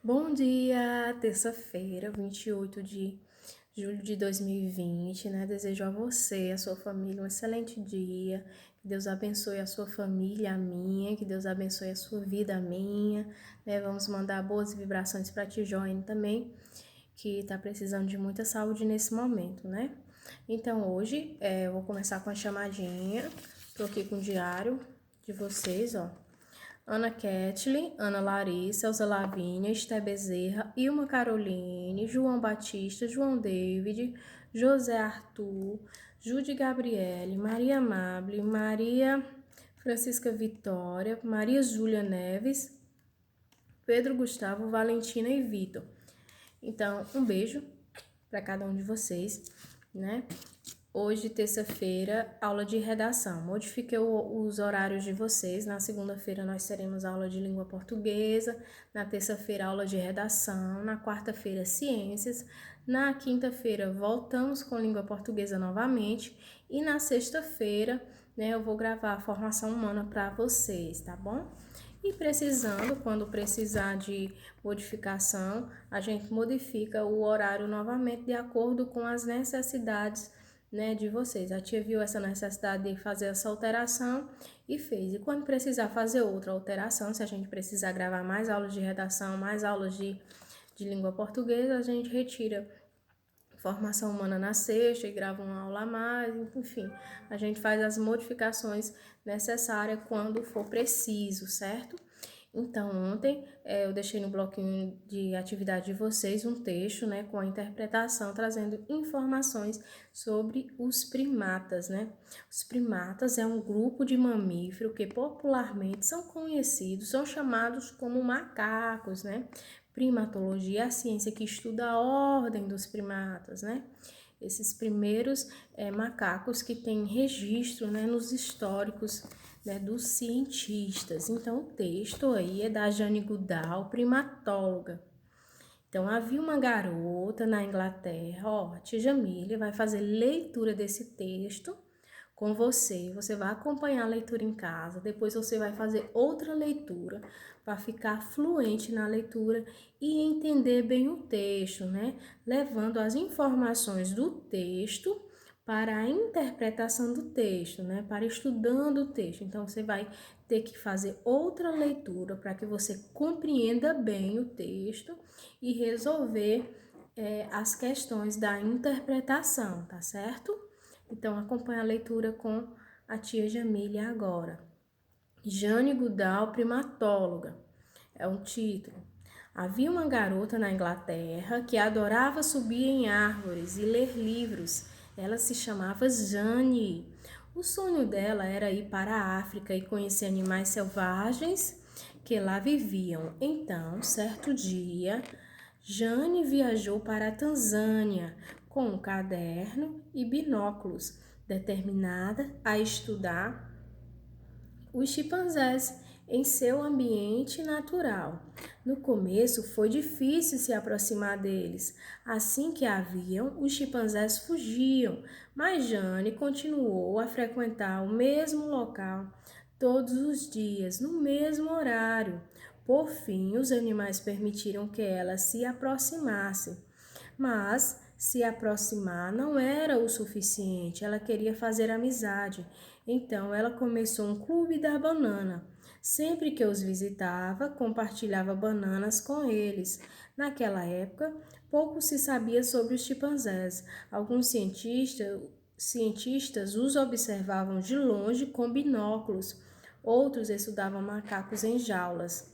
Bom dia, terça-feira, 28 de julho de 2020, né? Desejo a você, a sua família, um excelente dia. Que Deus abençoe a sua família, a minha, que Deus abençoe a sua vida, a minha, né? Vamos mandar boas vibrações para ti, Joane, também, que tá precisando de muita saúde nesse momento, né? Então, hoje, eu vou começar com a chamadinha. Tô aqui com o diário de vocês, ó. Ana Kathleen, Ana Larissa, Elza Lavínia, Esté Bezerra, Ilma Caroline, João Batista, João David, José Arthur, Jude Gabriele, Maria Amable, Maria Francisca Vitória, Maria Júlia Neves, Pedro Gustavo, Valentina e Vitor. Então, um beijo para cada um de vocês, né? Hoje, terça-feira, aula de redação. Modifiquei os horários de vocês. Na segunda-feira, nós teremos aula de língua portuguesa. Na terça-feira, aula de redação. Na quarta-feira, ciências. Na quinta-feira, voltamos com língua portuguesa novamente. E na sexta-feira, né, eu vou gravar a formação humana para vocês, tá bom? E precisando, quando precisar de modificação, a gente modifica o horário novamente de acordo com as necessidades, né, de vocês. A tia viu essa necessidade de fazer essa alteração e fez. E quando precisar fazer outra alteração, se a gente precisar gravar mais aulas de redação, mais aulas de língua portuguesa, a gente retira formação humana na sexta e grava uma aula a mais, enfim, a gente faz as modificações necessárias quando for preciso, certo? Então, ontem eu deixei no bloquinho de atividade de vocês um texto, né, com a interpretação, trazendo informações sobre os primatas, né? Os primatas é um grupo de mamíferos que popularmente são conhecidos, são chamados como macacos, né? Primatologia é a ciência que estuda a ordem dos primatas, né? Esses primeiros macacos que têm registro, né, nos históricos, né, dos cientistas. Então, o texto aí é da Jane Goodall, primatóloga. Então, havia uma garota na Inglaterra, ó, a tia Jamília vai fazer leitura desse texto com você. Você vai acompanhar a leitura em casa, depois você vai fazer outra leitura para ficar fluente na leitura e entender bem o texto, né? Levando as informações do texto para a interpretação do texto, né? Para estudando o texto. Então, você vai ter que fazer outra leitura para que você compreenda bem o texto e resolver as questões da interpretação, tá certo? Então, acompanhe a leitura com a tia Jamília agora. Jane Goodall, primatóloga, é um título. Havia uma garota na Inglaterra que adorava subir em árvores e ler livros. Ela se chamava Jane. O sonho dela era ir para a África e conhecer animais selvagens que lá viviam. Então, certo dia, Jane viajou para a Tanzânia com um caderno e binóculos, determinada a estudar os chimpanzés em seu ambiente natural. No começo foi difícil se aproximar deles. Assim que a viam, os chimpanzés fugiam, mas Jane continuou a frequentar o mesmo local todos os dias, no mesmo horário. Por fim, os animais permitiram que ela se aproximasse. Mas se aproximar não era o suficiente, ela queria fazer amizade. Então ela começou um clube da banana. Sempre que os visitava, compartilhava bananas com eles. Naquela época, pouco se sabia sobre os chimpanzés. Alguns cientistas os observavam de longe com binóculos. Outros estudavam macacos em jaulas.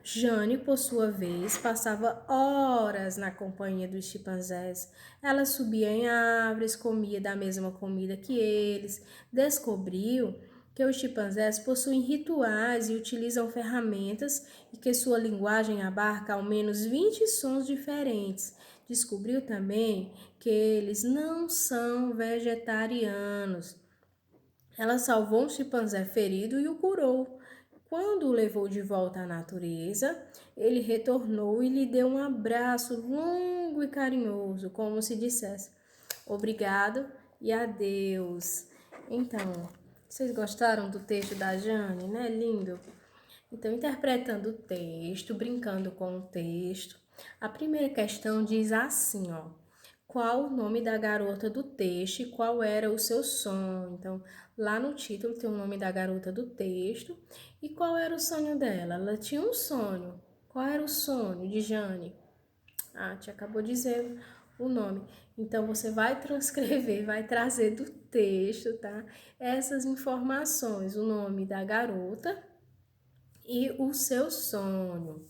Jane, por sua vez, passava horas na companhia dos chimpanzés. Ela subia em árvores, comia da mesma comida que eles. Descobriu que os chimpanzés possuem rituais e utilizam ferramentas e que sua linguagem abarca ao menos 20 sons diferentes. Descobriu também que eles não são vegetarianos. Ela salvou um chimpanzé ferido e o curou. Quando o levou de volta à natureza, ele retornou e lhe deu um abraço longo e carinhoso, como se dissesse obrigado e adeus. Então, vocês gostaram do texto da Jane, né? Lindo. Então, interpretando o texto, brincando com o texto, a primeira questão diz assim, ó. Qual o nome da garota do texto e qual era o seu sonho? Então, lá no título tem o nome da garota do texto e qual era o sonho dela. Ela tinha um sonho. Qual era o sonho de Jane? Ah, te acabou de dizer o nome. Então, você vai transcrever, vai trazer do texto, tá? Essas informações, o nome da garota e o seu sonho.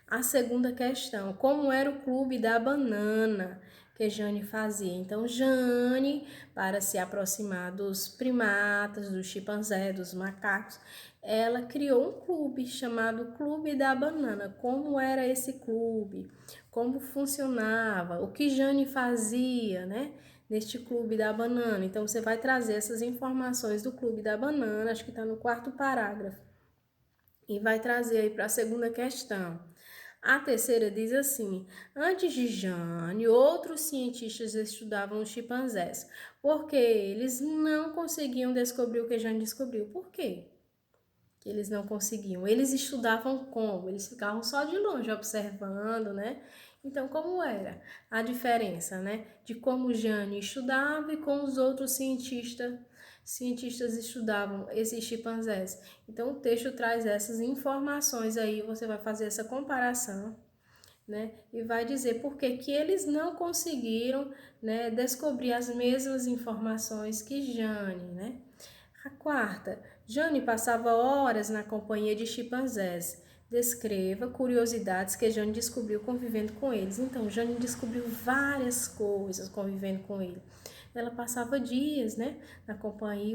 A segunda questão, como era o clube da banana que Jane fazia? Então, Jane, para se aproximar dos primatas, dos chimpanzés, dos macacos, ela criou um clube chamado Clube da Banana. Como era esse clube? Como funcionava? O que Jane fazia, né? Neste Clube da Banana. Então, você vai trazer essas informações do Clube da Banana, acho que está no quarto parágrafo, e vai trazer aí para a segunda questão. A terceira diz assim: antes de Jane, outros cientistas estudavam os chimpanzés, porque eles não conseguiam descobrir o que Jane descobriu. Por quê que eles não conseguiam? Eles estudavam como? Eles ficavam só de longe observando, né? Então, como era a diferença, né, de como Jane estudava e como os outros cientistas estudavam esses chimpanzés? Então, o texto traz essas informações aí, você vai fazer essa comparação, né? E vai dizer por que que eles não conseguiram, né, descobrir as mesmas informações que Jane, né? A quarta, Jane passava horas na companhia de chimpanzés. Descreva curiosidades que Jane descobriu convivendo com eles. Então, Jane descobriu várias coisas convivendo com ele. Ela passava dias, né,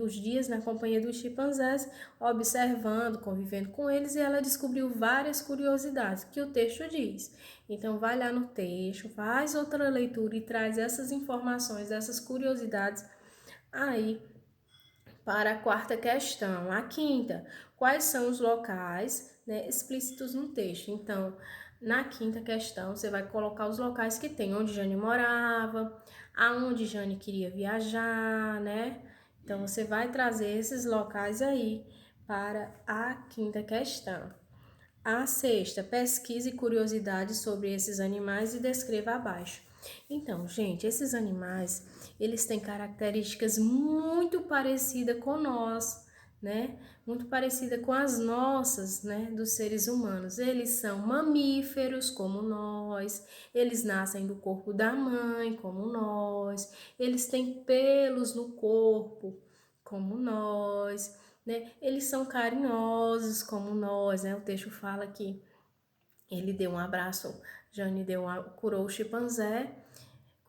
os dias na companhia dos chimpanzés, observando, convivendo com eles, e ela descobriu várias curiosidades que o texto diz. Então, vai lá no texto, faz outra leitura e traz essas informações, essas curiosidades aí para a quarta questão. A quinta, quais são os locais, né, explícitos no texto? Então, na quinta questão, você vai colocar os locais que tem, onde Jane morava, aonde Jane queria viajar, né? Então, você vai trazer esses locais aí para a quinta questão. A sexta, pesquise curiosidades sobre esses animais e descreva abaixo. Então, gente, esses animais, eles têm características muito parecidas com nós, né? Muito parecida com as nossas, né, dos seres humanos. Eles são mamíferos como nós, eles nascem do corpo da mãe como nós, eles têm pelos no corpo como nós, né? Eles são carinhosos como nós, né? O texto fala que ele deu um abraço, Jane curou o chimpanzé,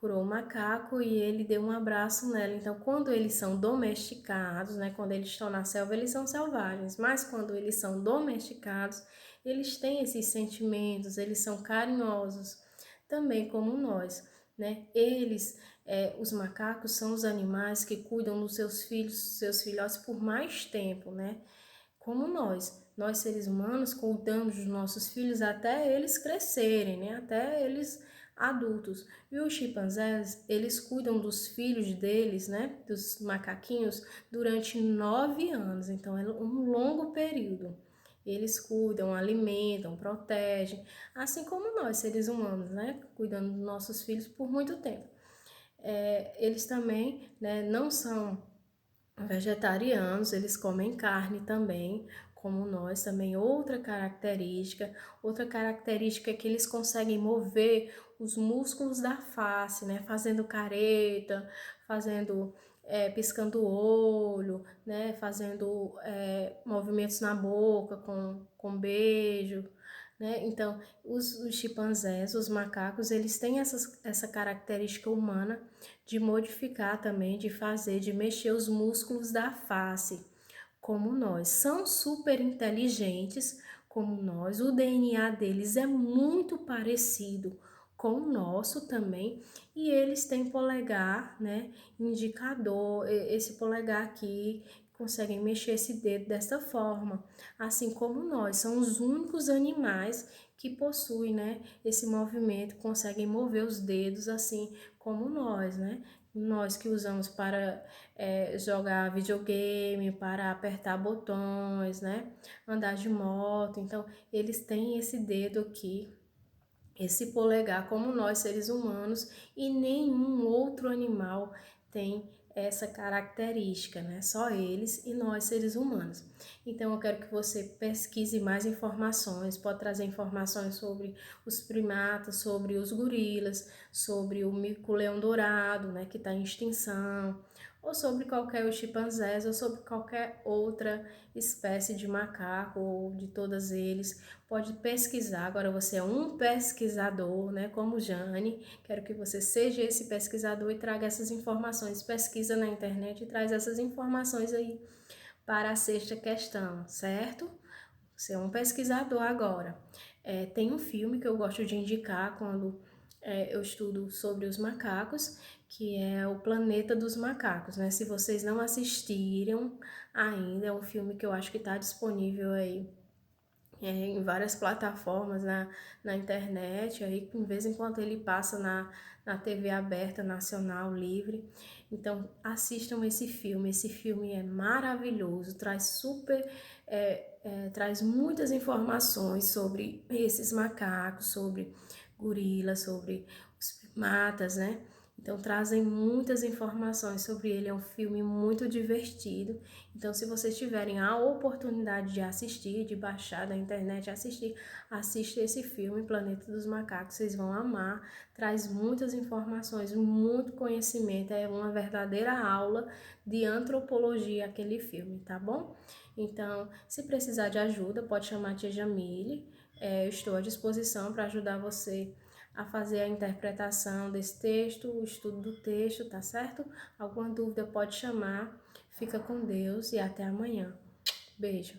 curou o macaco e ele deu um abraço nela. Então, quando eles são domesticados, né? Quando eles estão na selva, eles são selvagens, mas quando eles são domesticados, eles têm esses sentimentos, eles são carinhosos, também como nós, né? Os macacos são os animais que cuidam dos seus filhos, seus filhotes por mais tempo, né? Como nós seres humanos cuidamos dos nossos filhos até eles crescerem, né? Até eles adultos. E os chimpanzés, eles cuidam dos filhos deles, né? Dos macaquinhos durante 9 anos. Então é um longo período. Eles cuidam, alimentam, protegem, assim como nós, seres humanos, né? Cuidando dos nossos filhos por muito tempo. Eles também, né, não são vegetarianos, eles comem carne também, como nós, também outra característica é que eles conseguem mover os músculos da face, né, fazendo careta, piscando o olho, né, fazendo movimentos na boca com beijo, né. Então, os chimpanzés, os macacos, eles têm essa característica humana de modificar também, de mexer os músculos da face, como nós. São super inteligentes, como nós. O DNA deles é muito parecido com o nosso também, e eles têm polegar, né, indicador, esse polegar aqui conseguem mexer esse dedo dessa forma, assim como nós. São os únicos animais que possuem, né, esse movimento, conseguem mover os dedos assim como nós, né? Nós que usamos para jogar videogame, para apertar botões, né? Andar de moto. Então, eles têm esse dedo aqui, esse polegar, como nós seres humanos, e nenhum outro animal tem essa característica, né? Só eles e nós seres humanos. Então eu quero que você pesquise mais informações, pode trazer informações sobre os primatas, sobre os gorilas, sobre o mico-leão dourado, né, que está em extinção, ou sobre qualquer os chimpanzés, ou sobre qualquer outra espécie de macaco, ou de todos eles. Pode pesquisar. Agora você é um pesquisador, né, como Jane. Quero que você seja esse pesquisador e traga essas informações. Pesquisa na internet e traz essas informações aí para a sexta questão, certo? Você é um pesquisador agora. Tem um filme que eu gosto de indicar quando eu estudo sobre os macacos, que é O Planeta dos Macacos, né? Se vocês não assistiram ainda, é um filme que eu acho que está disponível aí em várias plataformas na internet, aí de vez em quando ele passa na TV aberta, nacional, livre. Então assistam esse filme é maravilhoso, traz muitas informações sobre esses macacos, sobre gorilas, sobre os primatas, né? Então trazem muitas informações sobre ele, é um filme muito divertido. Então se vocês tiverem a oportunidade de assistir, de baixar da internet, assista esse filme, Planeta dos Macacos, vocês vão amar. Traz muitas informações, muito conhecimento, é uma verdadeira aula de antropologia aquele filme, tá bom? Então, se precisar de ajuda, pode chamar a tia Jamile, eu estou à disposição para ajudar você a fazer a interpretação desse texto, o estudo do texto, tá certo? Alguma dúvida pode chamar. Fica com Deus e até amanhã. Beijo.